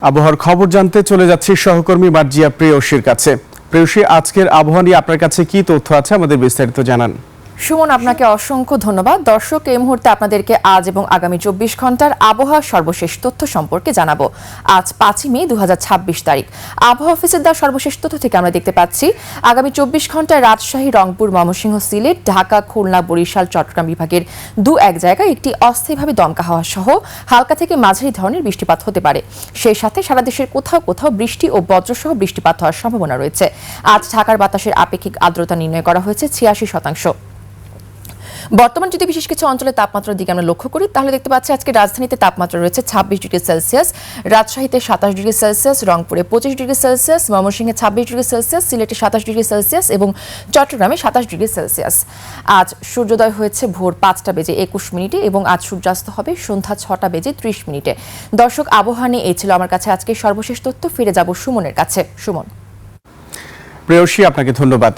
আবহাওয়ার খবর জানতে চলে যাচ্ছি সহকর্মী মার্জিয়া প্রেয়সীর কাছে। প্রেয়সী, আজকের আবহাওয়া নিয়ে আপনার কাছে কি তথ্য আছে, আমাদের বিস্তারিত জানান। সুমন, আপনাকে অসংখ্য ধন্যবাদ। দর্শক, এই মুহূর্তে আপনাদেরকে আজ এবং আগামী 24 ঘন্টার আবহাওয়ার সর্বশেষ তথ্য সম্পর্কে জানাবো। আজ 5 মে 2026 তারিখ। আবহাওয়া অফিসের দেওয়া সর্বশেষ তথ্য থেকে আমরা দেখতে পাচ্ছি আগামী 24 ঘন্টায় রাজশাহী, রংপুর, ময়মনসিংহ, সিলেট, ঢাকা, খুলনা, বরিশাল, চট্টগ্রাম বিভাগের এক জায়গায় একটি অস্থায়ীভাবে দমকা হাওয়া সহ হালকা থেকে মাঝারি ধরনের বৃষ্টিপাত হতে পারে। সেই সাথে সারা দেশের কোথাও কোথাও বৃষ্টি ও বজ্রসহ বৃষ্টিপাত হওয়ার সম্ভাবনা রয়েছে। আজ ঢাকার বাতাসের আপেক্ষিক আর্দ্রতা নির্ণয় করা হয়েছে 86%। বর্তমান যদি বিশেষ কিছু অঞ্চলে তাপমাত্রার দিকে আমরা লক্ষ্য করি, তাহলে দেখতে পাচ্ছি আজকে রাজধানীতে তাপমাত্রা রয়েছে 26 ডিগ্রি সেলসিয়াস, রাজশাহীতে 27 ডিগ্রি সেলসিয়াস, রংপুরে 25 ডিগ্রি সেলসিয়াস, ময়মনসিংহে 26 ডিগ্রি সেলসিয়াস, সিলেটে 27 ডিগ্রি সেলসিয়াস এবং চট্টগ্রামে 27 ডিগ্রি সেলসিয়াস। আজ সূর্যোদয় হয়েছে ভোর 5টা বেজে 21 মিনিটে এবং আজ সূর্যাস্ত হবে সন্ধ্যা 6টা বেজে 30 মিনিটে। দর্শক, আবহাওয়া নিয়ে এই ছিল আমার কাছে আজকে সর্বশেষ তথ্য। ফিরে যাব সুমনের কাছে। সুমন। প্রেয়সী, আপনাকে ধন্যবাদ।